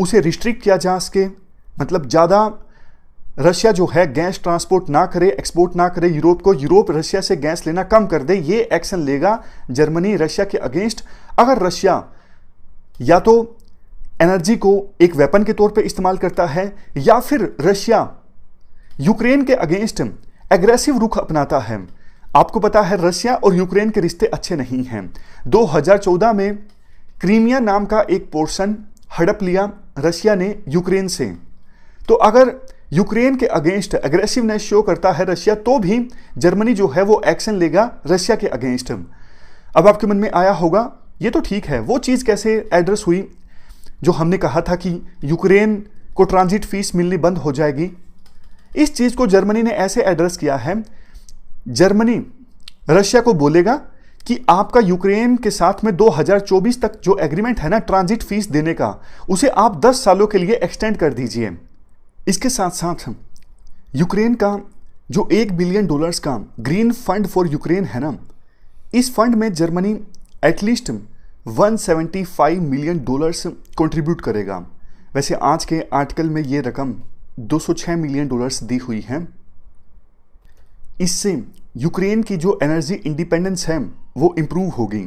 उसे रिस्ट्रिक्ट किया जा सके। मतलब ज़्यादा रशिया जो है गैस ट्रांसपोर्ट ना करे, एक्सपोर्ट ना करे यूरोप को, यूरोप रशिया से गैस लेना कम कर दे। ये एक्शन लेगा जर्मनी रशिया के अगेंस्ट। अगर रशिया या तो एनर्जी को एक वेपन के तौर पे इस्तेमाल करता है या फिर रशिया यूक्रेन के अगेंस्ट एग्रेसिव रुख अपनाता है। आपको पता है रशिया और यूक्रेन के रिश्ते अच्छे नहीं हैं। 2014 में क्रीमिया नाम का एक पोर्शन हड़प लिया रशिया ने यूक्रेन से। तो अगर यूक्रेन के अगेंस्ट एग्रेसिवनेस शो करता है रशिया, तो भी जर्मनी जो है वो एक्शन लेगा रशिया के अगेंस्ट। अब आपके मन में आया होगा ये तो ठीक है, वो चीज़ कैसे एड्रेस हुई जो हमने कहा था कि यूक्रेन को ट्रांजिट फीस मिलनी बंद हो जाएगी? इस चीज़ को जर्मनी ने ऐसे एड्रेस किया है, जर्मनी रशिया को बोलेगा कि आपका यूक्रेन के साथ में 2024 तक जो एग्रीमेंट है ना ट्रांजिट फीस देने का, उसे आप 10 सालों के लिए एक्सटेंड कर दीजिए। इसके साथ साथ यूक्रेन का जो $1 बिलियन का ग्रीन फंड फॉर यूक्रेन है ना, इस फंड में जर्मनी एटलीस्ट $175 मिलियन कंट्रीब्यूट करेगा। वैसे आज के आर्टिकल में ये रकम $206 मिलियन दी हुई है। इससे यूक्रेन की जो एनर्जी इंडिपेंडेंस है वो इंप्रूव होगी।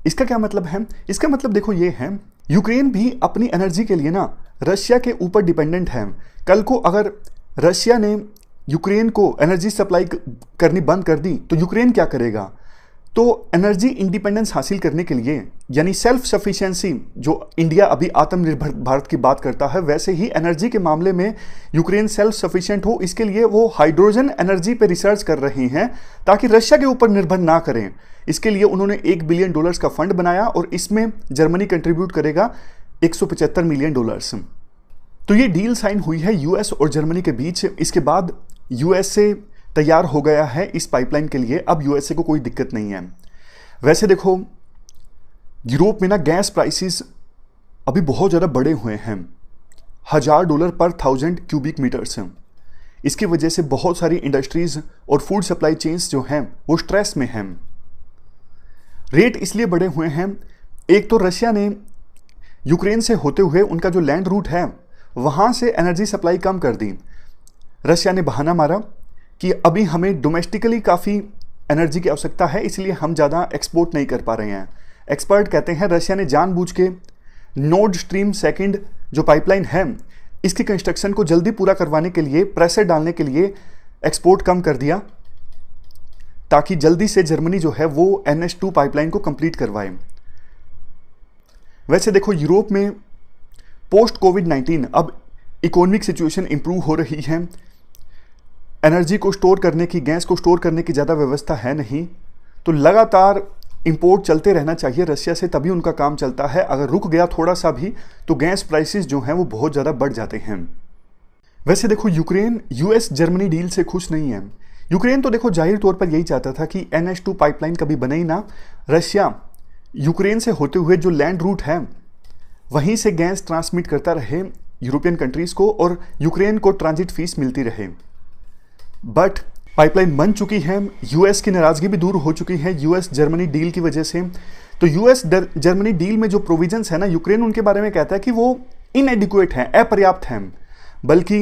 इसका क्या मतलब है? इसका मतलब देखो ये है, यूक्रेन भी अपनी एनर्जी के लिए ना रशिया के ऊपर डिपेंडेंट है। कल को अगर रशिया ने यूक्रेन को एनर्जी सप्लाई करनी बंद कर दी तो यूक्रेन क्या करेगा? तो एनर्जी इंडिपेंडेंस हासिल करने के लिए, यानी सेल्फ सफिशिएंसी, जो इंडिया अभी आत्मनिर्भर भारत की बात करता है, वैसे ही एनर्जी के मामले में यूक्रेन सेल्फ सफिशिएंट हो, इसके लिए वो हाइड्रोजन एनर्जी पे रिसर्च कर रहे हैं ताकि रशिया के ऊपर निर्भर ना करें। इसके लिए उन्होंने $1 बिलियन का फंड बनाया और इसमें जर्मनी कंट्रीब्यूट करेगा $175 मिलियन। तो ये डील साइन हुई है यूएस और जर्मनी के बीच। इसके बाद यूएसए तैयार हो गया है इस पाइपलाइन के लिए। अब यूएसए को कोई दिक्कत नहीं है। वैसे देखो, यूरोप में ना गैस प्राइसेस अभी बहुत ज़्यादा बढ़े हुए हैं, $1000 पर 1000 क्यूबिक मीटर्स हैं। इसकी वजह से बहुत सारी इंडस्ट्रीज और फूड सप्लाई चेन्स जो हैं वो स्ट्रेस में हैं। रेट इसलिए बढ़े हुए हैं, एक तो रशिया ने यूक्रेन से होते हुए उनका जो लैंड रूट है वहाँ से एनर्जी सप्लाई कम कर दी। रशिया ने बहाना मारा कि अभी हमें डोमेस्टिकली काफ़ी एनर्जी की आवश्यकता है, इसलिए हम ज़्यादा एक्सपोर्ट नहीं कर पा रहे हैं। एक्सपर्ट कहते हैं रशिया ने जानबूझ के नॉर्ड स्ट्रीम 2 जो पाइपलाइन है इसकी कंस्ट्रक्शन को जल्दी पूरा करवाने के लिए, प्रेशर डालने के लिए एक्सपोर्ट कम कर दिया ताकि जल्दी से जर्मनी जो है वो NH2 पाइपलाइन को कंप्लीट करवाए। वैसे देखो, यूरोप में पोस्ट कोविड-19 अब इकोनॉमिक सिचुएशन इंप्रूव हो रही है। एनर्जी को स्टोर करने की, गैस को स्टोर करने की ज़्यादा व्यवस्था है नहीं, तो लगातार इंपोर्ट चलते रहना चाहिए रशिया से, तभी उनका काम चलता है। अगर रुक गया थोड़ा सा भी तो गैस प्राइसेस जो हैं वो बहुत ज़्यादा बढ़ जाते हैं। वैसे देखो, यूक्रेन यूएस जर्मनी डील से खुश नहीं है। यूक्रेन तो देखो जाहिर तौर पर यही चाहता था कि NH2 पाइपलाइन कभी बने ही ना, रशिया यूक्रेन से होते हुए जो लैंड रूट है वहीं से गैस ट्रांसमिट करता रहे यूरोपियन कंट्रीज़ को और यूक्रेन को ट्रांजिट फीस मिलती रहे। बट पाइपलाइन बन चुकी है, यूएस की नाराजगी भी दूर हो चुकी है यूएस जर्मनी डील की वजह से। तो यूएस जर्मनी डील में जो प्रोविजंस है ना, यूक्रेन उनके बारे में कहता है कि वो इनएडिक्वेट हैं, अपर्याप्त हैं। बल्कि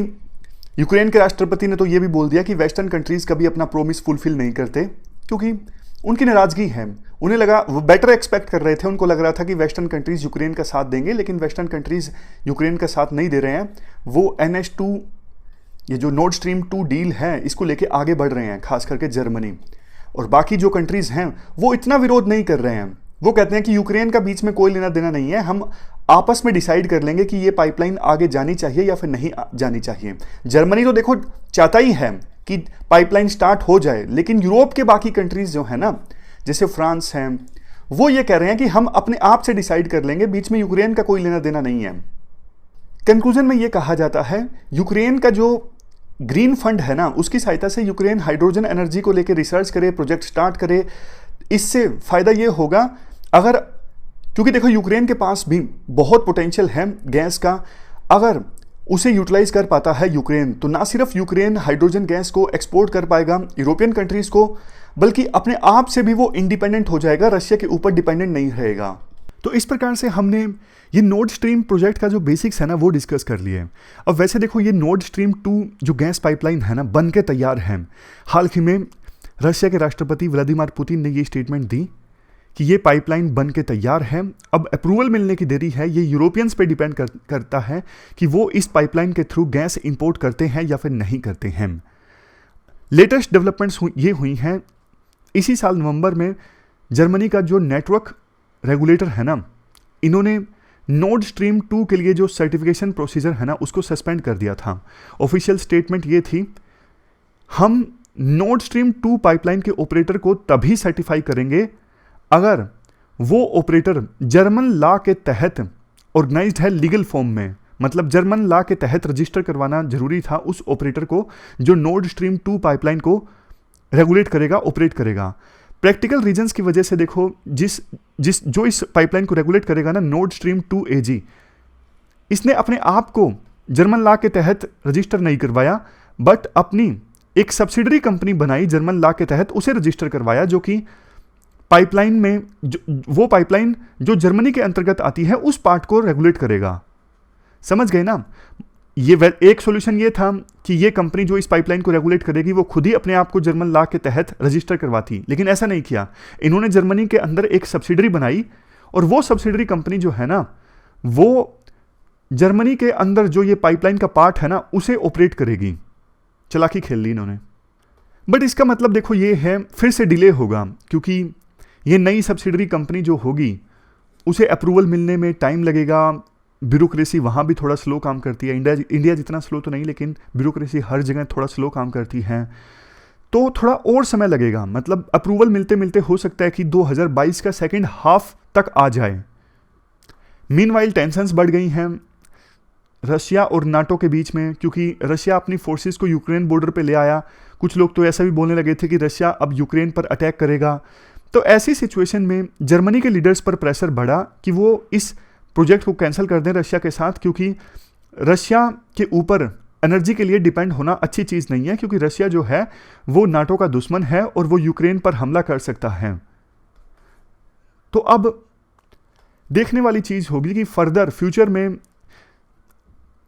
यूक्रेन के राष्ट्रपति ने तो ये भी बोल दिया कि वेस्टर्न कंट्रीज कभी अपना प्रोमिस फुलफिल नहीं करते, क्योंकि उनकी नाराजगी है। उन्हें लगा, वो बेटर एक्सपेक्ट कर रहे थे, उनको लग रहा था कि वेस्टर्न कंट्रीज यूक्रेन का साथ देंगे, लेकिन वेस्टर्न कंट्रीज यूक्रेन का साथ नहीं दे रहे हैं। वो NH2, ये जो नॉर्ड स्ट्रीम 2 डील है, इसको लेके आगे बढ़ रहे हैं, खास करके जर्मनी। और बाकी जो कंट्रीज हैं वो इतना विरोध नहीं कर रहे हैं। वो कहते हैं कि यूक्रेन का बीच में कोई लेना देना नहीं है, हम आपस में डिसाइड कर लेंगे कि ये पाइपलाइन आगे जानी चाहिए या फिर नहीं जानी चाहिए। जर्मनी तो देखो चाहता ही है कि पाइपलाइन स्टार्ट हो जाए, लेकिन यूरोप के बाकी कंट्रीज जो है ना, जैसे फ्रांस हैं, वो ये कह रहे हैं कि हम अपने आप से डिसाइड कर लेंगे, बीच में यूक्रेन का कोई लेना देना नहीं है। कंक्लूजन में ये कहा जाता है, यूक्रेन का जो ग्रीन फंड है ना, उसकी सहायता से यूक्रेन हाइड्रोजन एनर्जी को लेकर रिसर्च करे, प्रोजेक्ट स्टार्ट करे। इससे फायदा ये होगा, अगर, क्योंकि देखो यूक्रेन के पास भी बहुत पोटेंशियल है गैस का, अगर उसे यूटिलाइज कर पाता है यूक्रेन, तो ना सिर्फ यूक्रेन हाइड्रोजन गैस को एक्सपोर्ट कर पाएगा यूरोपियन कंट्रीज को, बल्कि अपने आप से भी वो इंडिपेंडेंट हो जाएगा, रशिया के ऊपर डिपेंडेंट नहीं रहेगा। तो इस प्रकार से हमने ये नॉर्ड स्ट्रीम प्रोजेक्ट का जो बेसिक्स है ना, वो डिस्कस कर लिए। अब वैसे देखो, ये नॉर्ड स्ट्रीम 2 जो गैस पाइपलाइन है ना, बन के तैयार है। हाल ही में रशिया के राष्ट्रपति व्लादिमीर पुतिन ने ये स्टेटमेंट दी कि ये पाइपलाइन बन के तैयार है, अब अप्रूवल मिलने की देरी है। ये यूरोपियंस पे डिपेंड करता है कि वो इस पाइपलाइन के थ्रू गैस इंपोर्ट करते हैं या फिर नहीं करते हैं। लेटेस्ट डेवलपमेंट्स ये हुई हैं, इसी साल नवंबर में जर्मनी का जो नेटवर्क रेगुलेटर है ना, इन्होंने नॉर्ड स्ट्रीम 2 के लिए जो सर्टिफिकेशन प्रोसीजर है ना, उसको सस्पेंड कर दिया था। ऑफिशियल स्टेटमेंट ये थी, हम नॉर्ड स्ट्रीम 2 पाइपलाइन के ऑपरेटर को तभी सर्टिफाई करेंगे अगर वो ऑपरेटर जर्मन लॉ के तहत ऑर्गेनाइज्ड है लीगल फॉर्म में। मतलब जर्मन लॉ के तहत रजिस्टर करवाना जरूरी था उस ऑपरेटर को, जो नॉर्ड स्ट्रीम 2 पाइपलाइन को रेगुलेट करेगा, ऑपरेट करेगा। प्रैक्टिकल रीजंस की वजह से देखो, जो इस पाइपलाइन को रेगुलेट करेगा ना, नॉर्ड स्ट्रीम 2 AG, इसने अपने आप को जर्मन लॉ के तहत रजिस्टर नहीं करवाया, बट अपनी एक सब्सिडरी कंपनी बनाई जर्मन लॉ के तहत, उसे रजिस्टर करवाया, जो कि पाइपलाइन में वो पाइपलाइन जो जर्मनी के अंतर्गत आती है उस पार्ट को रेगुलेट करेगा। समझ गए ना? ये एक सॉल्यूशन ये था कि ये कंपनी जो इस पाइपलाइन को रेगुलेट करेगी वो खुद ही अपने आप को जर्मन लॉ के तहत रजिस्टर करवाती, लेकिन ऐसा नहीं किया। इन्होंने जर्मनी के अंदर एक सब्सिडरी बनाई, और वो सब्सिडरी कंपनी जो है ना, वो जर्मनी के अंदर जो ये पाइपलाइन का पार्ट है ना, उसे ऑपरेट करेगी। चालाकी खेल ली इन्होंने। बट इसका मतलब देखो ये है, फिर से डिले होगा, क्योंकि ये नई सब्सिडरी कंपनी जो होगी उसे अप्रूवल मिलने में टाइम लगेगा। ब्यूरोक्रेसी वहाँ भी थोड़ा स्लो काम करती है, इंडिया जितना स्लो तो नहीं, लेकिन ब्यूरोक्रेसी हर जगह थोड़ा स्लो काम करती है, तो थोड़ा और समय लगेगा। मतलब अप्रूवल मिलते मिलते हो सकता है कि 2022 का सेकेंड हाफ तक आ जाए। मीनवाइल टेंशंस बढ़ गई हैं रशिया और नाटो के बीच में, क्योंकि रशिया अपनी फोर्सेस को यूक्रेन बॉर्डर पे ले आया। कुछ लोग तो ऐसा भी बोलने लगे थे कि रशिया अब यूक्रेन पर अटैक करेगा। तो ऐसी सिचुएशन में जर्मनी के लीडर्स पर प्रेशर बढ़ा कि वो इस प्रोजेक्ट को कैंसिल कर दें रशिया के साथ, क्योंकि रशिया के ऊपर एनर्जी के लिए डिपेंड होना अच्छी चीज़ नहीं है, क्योंकि रशिया जो है वो नाटो का दुश्मन है और वो यूक्रेन पर हमला कर सकता है। तो अब देखने वाली चीज़ होगी कि फर्दर फ्यूचर में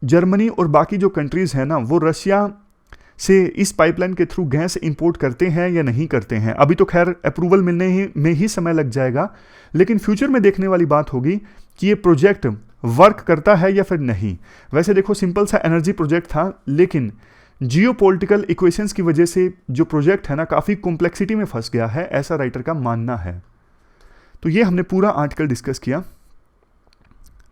जर्मनी और बाकी जो कंट्रीज़ हैं ना, वो रशिया से इस पाइपलाइन के थ्रू गैस इंपोर्ट करते हैं या नहीं करते हैं। अभी तो खैर अप्रूवल मिलने में ही समय लग जाएगा, लेकिन फ्यूचर में देखने वाली बात होगी कि ये प्रोजेक्ट वर्क करता है या फिर नहीं। वैसे देखो, सिंपल सा एनर्जी प्रोजेक्ट था, लेकिन जियोपॉलिटिकल इक्वेशंस की वजह से जो प्रोजेक्ट है ना, काफ़ी कॉम्प्लेक्सिटी में फंस गया है, ऐसा राइटर का मानना है। तो ये हमने पूरा आर्टिकल डिस्कस किया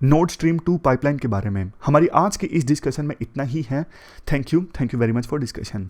नॉर्ड स्ट्रीम 2 पाइपलाइन के बारे में। हमारी आज की इस डिस्कशन में इतना ही है। Thank you very much for discussion.